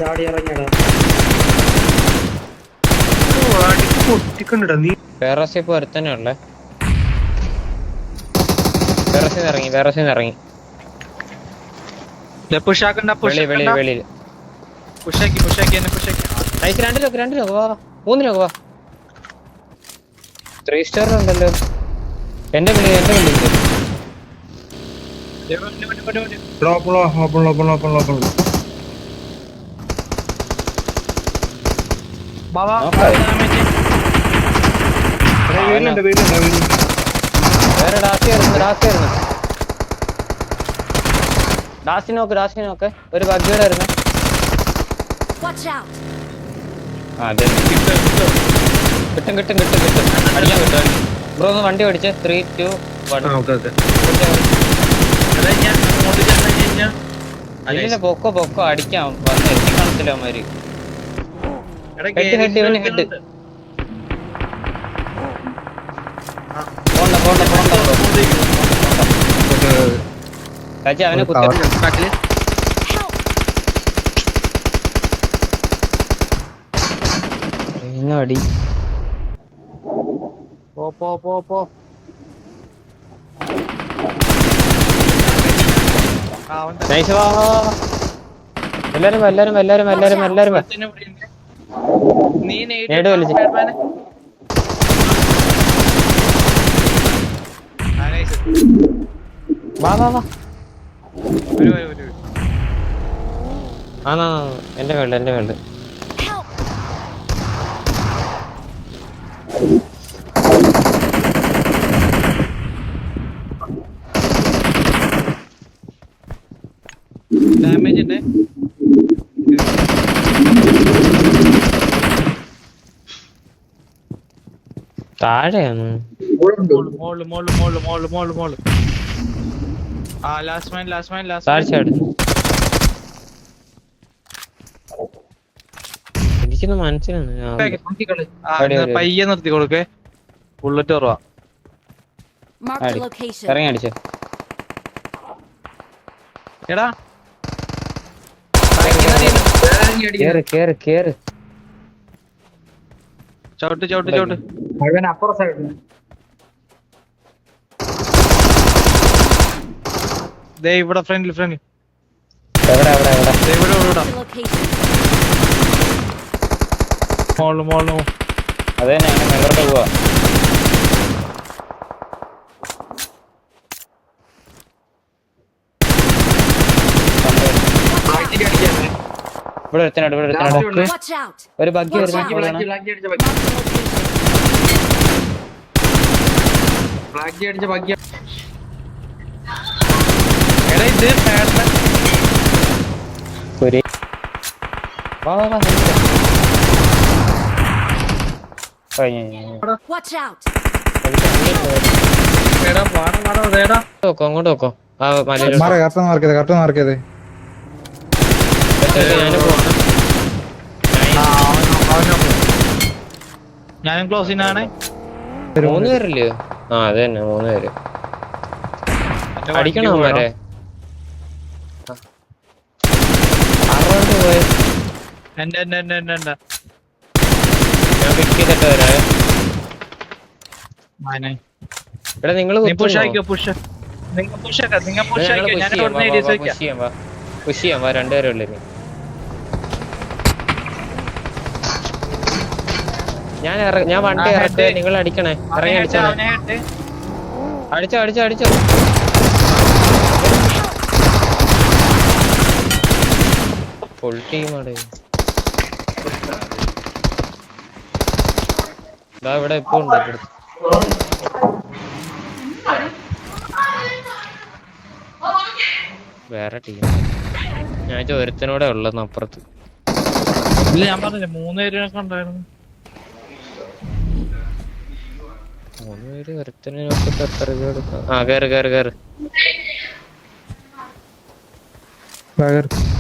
ചാടി ഇറങ്ങിയടാ. പൊട്ടിക്കണ്ടടാ നീ. വേറോസ് ഇപ്പൊ ഒരുത്തന്നെ ഉള്ളേ. വേറോസിന്ന് ഇറങ്ങി. വെളിയിൽ നൈസ്. 2 നോക്ക് വാ. 3 നോക്ക് വാ. 3 സ്റ്റാർ ഉണ്ടല്ലോ. എന്റെ വിളി വേറെ ഡാസി നോക്ക്. ഒരു ബഗ്ഗിയുടെ വരുന്നേ. കിട്ടും. അടിക്കാൻ കിട്ടും. ബ്രോ ഒന്ന് വണ്ടി ഓടിച്ച് 3, 2, 1. ഇല്ല പൊക്കോ അടിക്കാം. വന്ന് എത്തിക്കാണത്തില്ല അവന്മാര്. ഹെഡ് അവനെ കുത്തി അടി. പോ നൈസ്. വാ എല്ലാരും നേട് വലിച്ച്. വാ എന്റെ വേൾഡ് ഡാമേജ് ഉണ്ട്. താഴെയാണ്. മോള്. Last man. എനിക്കൊന്ന് മനസ്സിലാണ്. പയ്യെ നിർത്തി കൊടുക്കേ. ബുള്ളറ്റ് കുറവാ. ഇറങ്ങി അടിച്ചോ. എടാ കേറ്. ചവിട്ട്. അപ്പുറ സൈഡിൽ ദേ ഇവിടെ ഫ്രണ്ടിൽ എവിടെ മോള് അത് തന്നെ മെമ്പറൊക്കെ പോവാ. ഇവിടെ ഒരു ബഗ്ഗി വരുന്ന. അങ്ങോട്ട് നോക്കോ. ഞാനും ക്ലോസിനാണ്. 3 പേരല്ലയോ? അത് തന്നെ 3 പേര്. അടിക്കണോ അവന്മാരെ? 6 പോയി. എന്റെ ഞാൻ പിക്ക് ചെയ്തിട്ട് വരാം. എടാ നിങ്ങള് പുഷ് ചെയ്യാം. 2 പേരേ ഉള്ളു. ഞാൻ വണ്ടി ഇറക്കട്ടെ. നിങ്ങൾ അടിക്കണേ. ഇറങ്ങി അടിച്ചോ. ഫുൾ ടീമാണ്. ഇവിടെ ഇപ്പൊ ഉണ്ട്. വേറെ ടീം. ഞാൻ ഒരുത്തനോടെ ഉള്ളന്ന് അപ്പുറത്ത്. ഇല്ല ഞാൻ പറഞ്ഞില്ലേ 3 പേരൊക്കെ ഉണ്ടായിരുന്നു. 3 പേര് ഒരുത്തനെ നോക്കിട്ട് എത്ര രൂപ എടുക്കാം?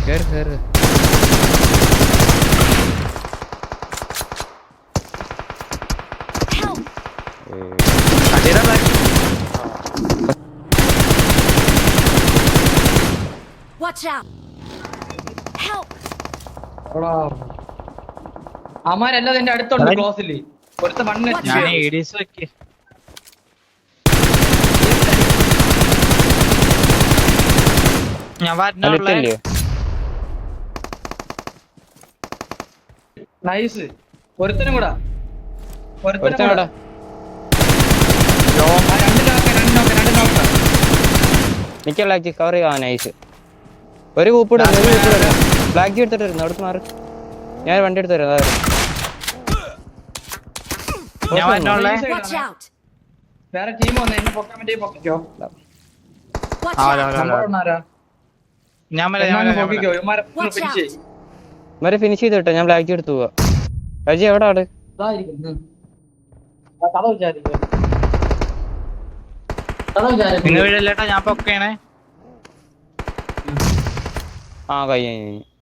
കേറ്. Watch out! Help! അമാരെല്ലാം എന്റെ അടുത്തുണ്ട് ക്ലോസില്. ഒരുത്ത മണ്ണ് ഞാൻ ADS വെക്ക്. ഞാൻ വരണുള്ളേ. നൈസ്. ഒരുത്തനും കൂടാ. നിക്കല്ലാക്കി കവർ ചെയ്യാ. നൈസ്. ഒരു കൂപ്പിട ബ്ലാക്ക് ജി എടുത്തിട്ട് വരുന്നു. അവിടുത്തെ മാറി. ഞാൻ വണ്ടി എടുത്ത് തരാം. ഞാൻ വരണുള്ളേ. വേറെ ടീം വന്നു. എന്നെ പൊക്കാൻ വേണ്ടി പൊക്കിക്കോ. ഞാൻ ഫിനിഷ് ചെയ്ത് കേട്ടോ. ഞാൻ ബ്ലാക്ക് ജി എടുത്തു പോവാ. അജി എവിടെ ആള്? നിങ്ങൾ വീഴല്ലേട്ടാ, ഞാൻ പൊക്കേണേ. ആ കഴിഞ്ഞ